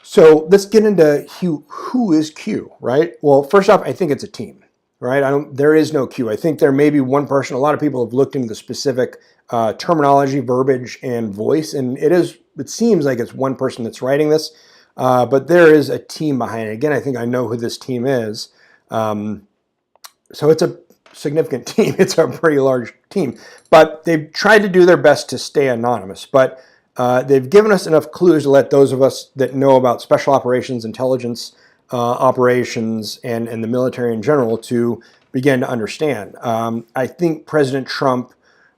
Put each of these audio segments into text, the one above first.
So let's get into who is Q, right? Well, first off, I think it's a team, right? There is no Q. I think there may be one person. A lot of people have looked into the specific terminology, verbiage, and voice, and it seems like it's one person that's writing this, but there is a team behind it. Again, I think I know who this team is. So it's a significant team. It's a pretty large team, but they've tried to do their best to stay anonymous. But they've given us enough clues to let those of us that know about special operations, intelligence operations, and the military in general to begin to understand. I think President Trump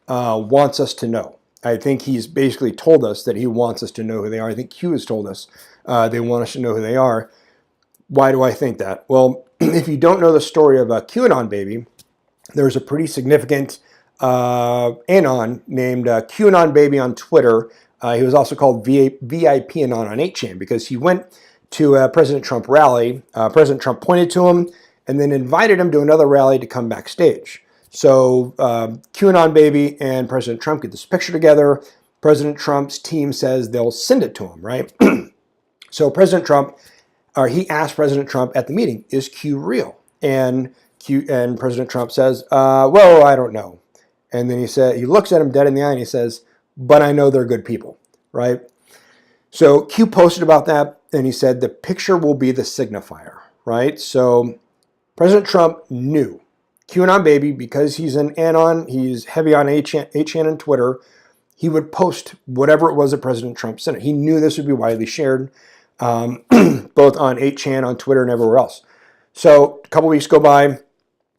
wants us to know. I think he's basically told us that he wants us to know who they are. I think Q has told us they want us to know who they are. Why do I think that? Well, if you don't know the story of Qanon baby, there's a pretty significant Anon named Qanon baby on Twitter. He was also called VIP Anon on 8chan because he went to a President Trump rally. President Trump pointed to him and then invited him to another rally to come backstage. So Qanon baby and President Trump get this picture together. President Trump's team says they'll send it to him, right? So he asked President Trump at the meeting, is Q real? And President Trump says, well, I don't know. And then he looks at him dead in the eye and he says, but I know they're good people, right? So Q posted about that and he said the picture will be the signifier, right? So President Trump knew QAnon baby, because he's an Anon, he's heavy on 8chan and Twitter, he would post whatever it was that President Trump sent. He knew this would be widely shared, both on 8chan, on Twitter, and everywhere else. So a couple weeks go by,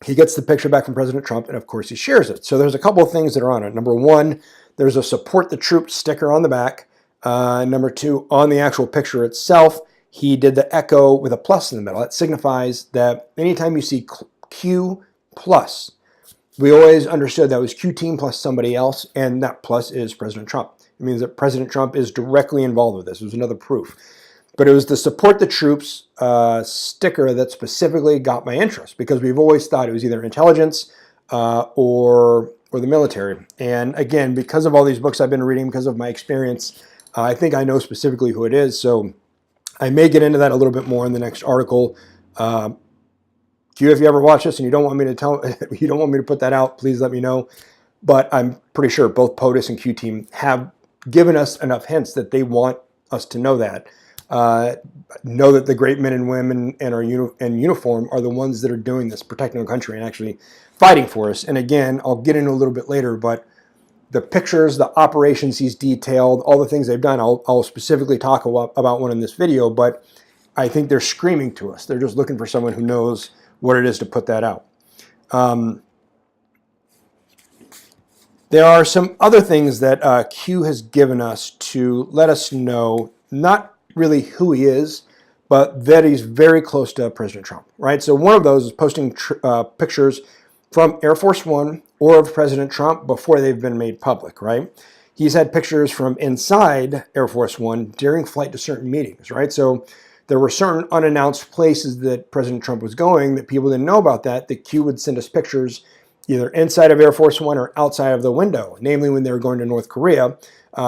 he gets the picture back from President Trump, and of course he shares it. So there's a couple of things that are on it. Number one, there's a support the troops sticker on the back. Number two, on the actual picture itself, he did the echo with a plus in the middle. That signifies that anytime you see Q plus, we always understood that was Q team plus somebody else, and that plus is President Trump. It means that President Trump is directly involved with this. It was another proof. But it was the support the troops sticker that specifically got my interest, because we've always thought it was either intelligence or the military. And again, because of all these books I've been reading, because of my experience, I think I know specifically who it is. So I may get into that a little bit more in the next article. Q, if you ever watch this and you don't want me to put that out, please let me know. But I'm pretty sure both POTUS and Q team have given us enough hints that they want us to know that. Know that the great men and women in uniform are the ones that are doing this, protecting our country and actually fighting for us. And again, I'll get into a little bit later, but the pictures, the operations he's detailed, all the things they've done, I'll specifically talk about one in this video, but I think they're screaming to us. They're just looking for someone who knows what it is to put that out. There are some other things that Q has given us to let us know, not really who he is, but that he's very close to President Trump, right? So one of those is posting pictures from Air Force One or of President Trump before they've been made public, right? He's had pictures from inside Air Force One during flight to certain meetings, right? So there were certain unannounced places that President Trump was going that people didn't know about that Q would send us pictures either inside of Air Force One or outside of the window. Namely, when they were going to North Korea,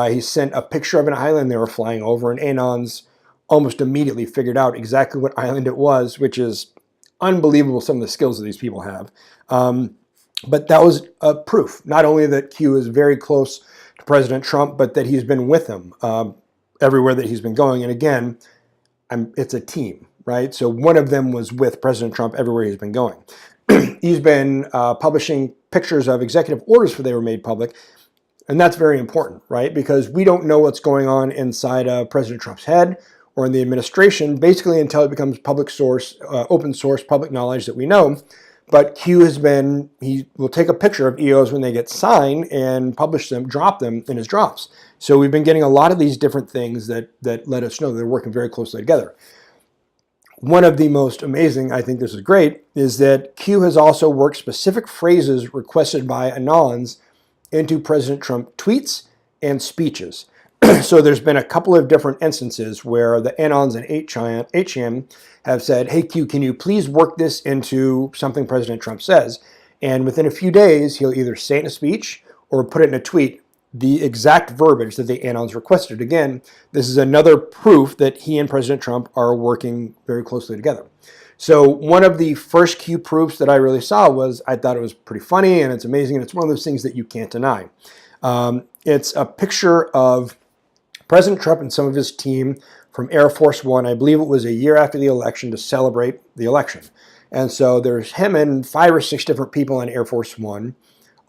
he sent a picture of an island they were flying over, and Anons almost immediately figured out exactly what island it was, which is unbelievable, some of the skills that these people have. But that was a proof, not only that Q is very close to President Trump, but that he's been with him everywhere that he's been going. And again, it's a team, right? So one of them was with President Trump everywhere he's been going. He's been publishing pictures of executive orders before they were made public. And that's very important, right? Because we don't know what's going on inside President Trump's head or in the administration, basically until it becomes public source, open source, public knowledge that we know. But Q he will take a picture of EOs when they get signed and publish them, drop them in his drops. So we've been getting a lot of these different things that let us know they're working very closely together. One of the most amazing, I think this is great, is that Q has also worked specific phrases requested by Anons into President Trump tweets and speeches. So there's been a couple of different instances where the Anons and 8chan have said, hey Q, can you please work this into something President Trump says? And within a few days, he'll either say it in a speech or put it in a tweet the exact verbiage that the Anons requested. Again, this is another proof that he and President Trump are working very closely together. So one of the first Q proofs that I really saw was, I thought it was pretty funny and it's amazing, and it's one of those things that you can't deny. It's a picture of President Trump and some of his team from Air Force One. I believe it was a year after the election to celebrate the election. And so there's him and 5 or 6 different people on Air Force One,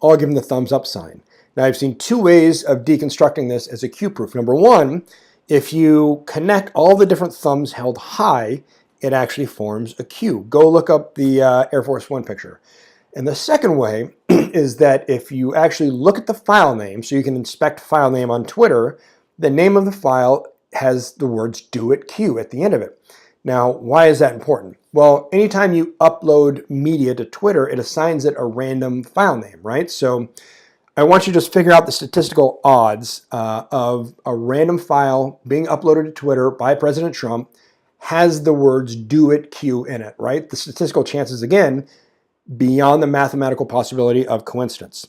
all giving the thumbs up sign. Now, I've seen 2 ways of deconstructing this as a Q proof. Number one, if you connect all the different thumbs held high, it actually forms a Q. Go look up the Air Force One picture. And the second way is that if you actually look at the file name, so you can inspect file name on Twitter, the name of the file has the words "do it Q" at the end of it. Now, why is that important? Well, anytime you upload media to Twitter, it assigns it a random file name, right? So I want you to just figure out the statistical odds of a random file being uploaded to Twitter by President Trump has the words "do it Q" in it, right? The statistical chances, again, beyond the mathematical possibility of coincidence.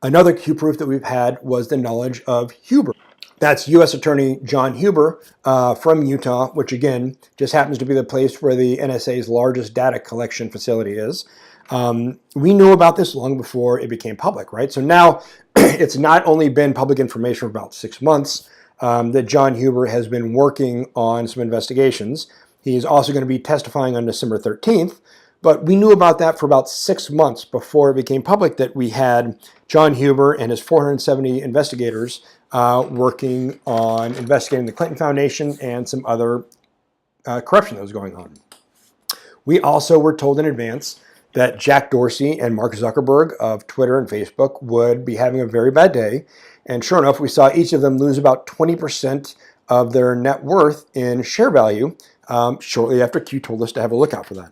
Another Q proof that we've had was the knowledge of Huber. That's U.S. Attorney John Huber from Utah, which again just happens to be the place where the NSA's largest data collection facility is. We knew about this long before it became public, right? So now it's not only been public information for about 6 months that John Huber has been working on some investigations. He is also going to be testifying on December 13th. But we knew about that for about 6 months before it became public that we had John Huber and his 470 investigators working on investigating the Clinton Foundation and some other corruption that was going on. We also were told in advance that Jack Dorsey and Mark Zuckerberg of Twitter and Facebook would be having a very bad day. And sure enough, we saw each of them lose about 20% of their net worth in share value shortly after Q told us to have a lookout for that.